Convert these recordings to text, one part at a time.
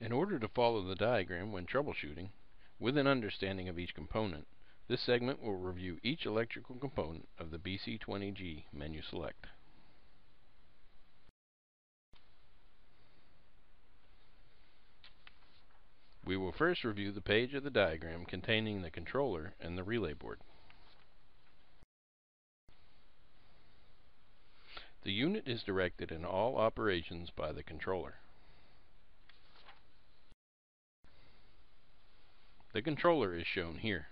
In order to follow the diagram when troubleshooting, with an understanding of each component, this segment will review each electrical component of the BC-20G MenuSelect. We will first review the page of the diagram containing the controller and the relay board. The unit is directed in all operations by the controller. The controller is shown here.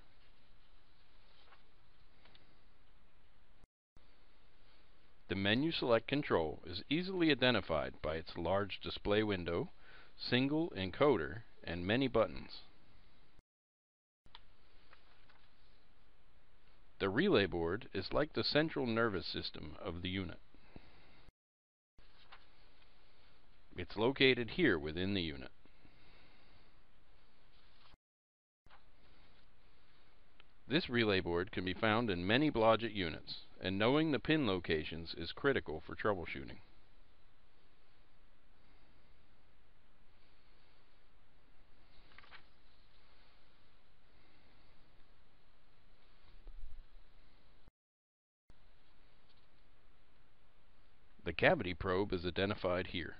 The MenuSelect control is easily identified by its large display window, single encoder, and many buttons. The relay board is like the central nervous system of the unit. It's located here within the unit. This relay board can be found in many Blodgett units, and knowing the pin locations is critical for troubleshooting. The cavity probe is identified here.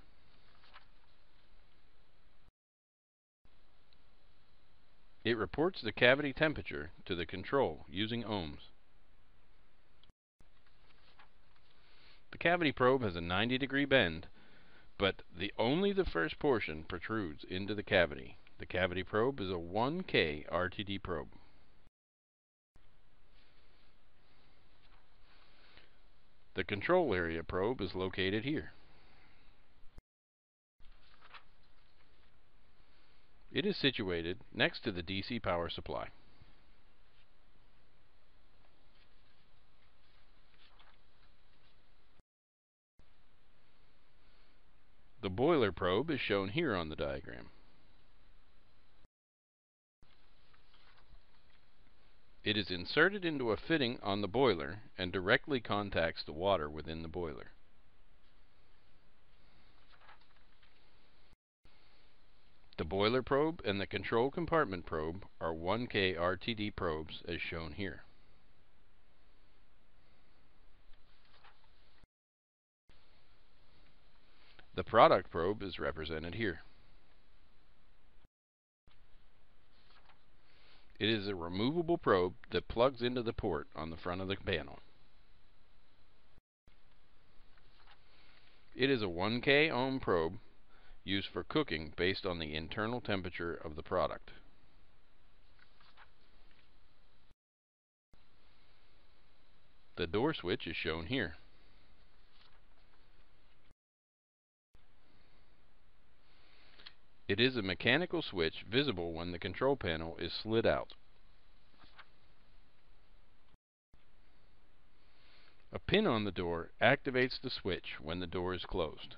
It reports the cavity temperature to the control using ohms. The cavity probe has a 90-degree bend, but only the first portion protrudes into the cavity. The cavity probe is a 1K RTD probe. The control area probe is located here. It is situated next to the DC power supply. The boiler probe is shown here on the diagram. It is inserted into a fitting on the boiler and directly contacts the water within the boiler. The boiler probe and the control compartment probe are 1K RTD probes as shown here. The product probe is represented here. It is a removable probe that plugs into the port on the front of the panel. It is a 1K ohm probe used for cooking based on the internal temperature of the product. The door switch is shown here. It is a mechanical switch visible when the control panel is slid out. A pin on the door activates the switch when the door is closed.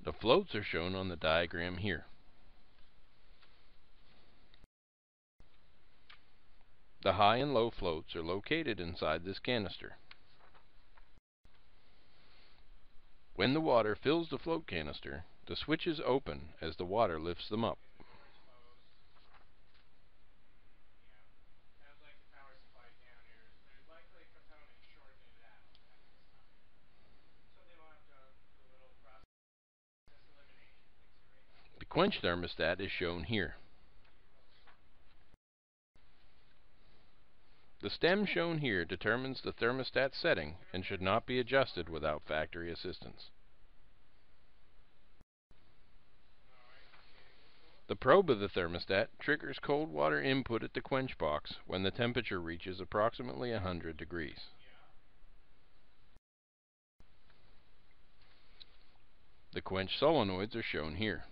The floats are shown on the diagram here. The high and low floats are located inside this canister. When the water fills the float canister, the switches open as the water lifts them up. The quench thermostat is shown here. The stem shown here determines the thermostat setting and should not be adjusted without factory assistance. The probe of the thermostat triggers cold water input at the quench box when the temperature reaches approximately 100 degrees. The quench solenoids are shown here.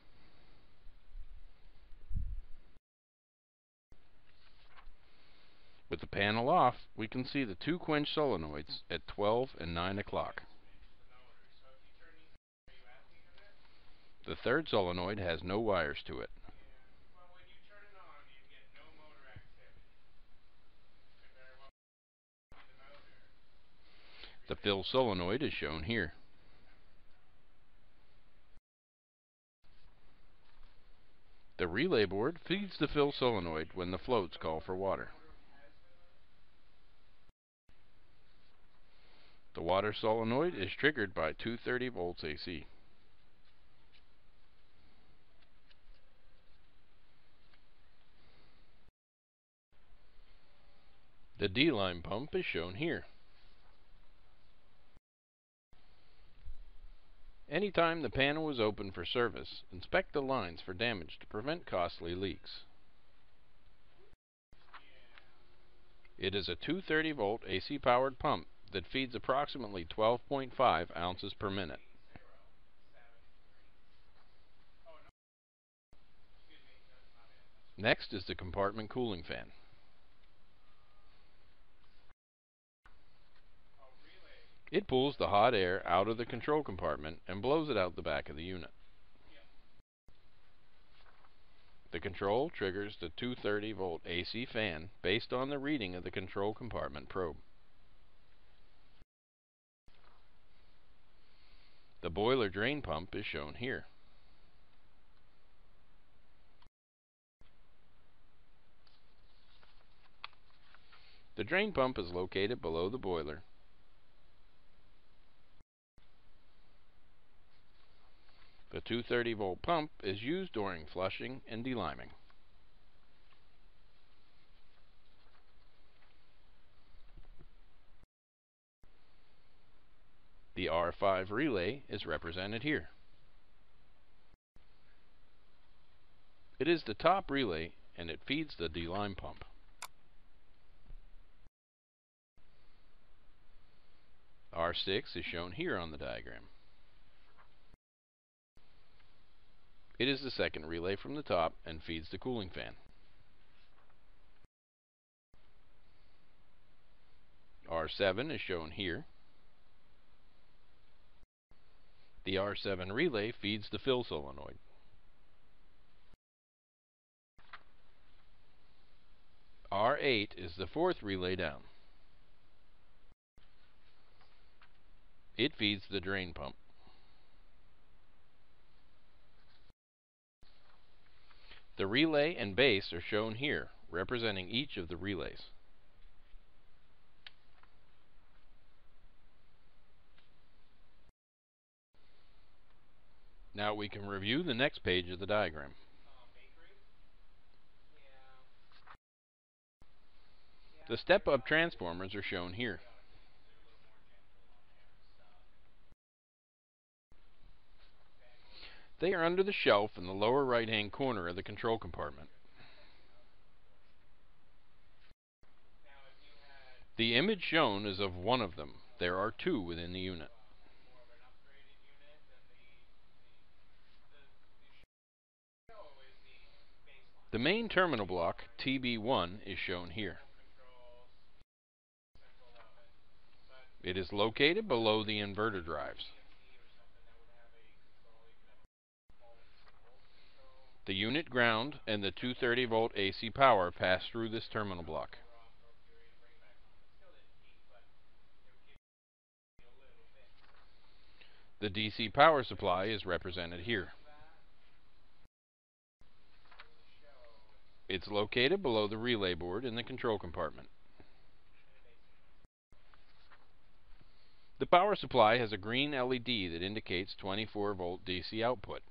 With the panel off, we can see the two quench solenoids at 12 and 9 o'clock. The third solenoid has no wires to it. The fill solenoid is shown here. The relay board feeds the fill solenoid when the floats call for water. The water solenoid is triggered by 230 volts AC. The D-line pump is shown here. Anytime the panel is open for service, inspect the lines for damage to prevent costly leaks. It is a 230 volt AC powered pump that feeds approximately 12.5 ounces per minute. Next is the compartment cooling fan. It pulls the hot air out of the control compartment and blows it out the back of the unit. The control triggers the 230 volt AC fan based on the reading of the control compartment probe. The boiler drain pump is shown here. The drain pump is located below the boiler. The 230 volt pump is used during flushing and deliming. The R5 relay is represented here. It is the top relay and it feeds the D-line pump. R6 is shown here on the diagram. It is the second relay from the top and feeds the cooling fan. R7 is shown here. The R7 relay feeds the fill solenoid. R8 is the fourth relay down. It feeds the drain pump. The relay and base are shown here, representing each of the relays. Now we can review the next page of the diagram. The step-up transformers are shown here. They are under the shelf in the lower right-hand corner of the control compartment. The image shown is of one of them. There are two within the unit. The main terminal block, TB1, is shown here. It is located below the inverter drives. The unit ground and the 230 volt AC power pass through this terminal block. The DC power supply is represented here. It's located below the relay board in the control compartment. The power supply has a green LED that indicates 24 volt DC output.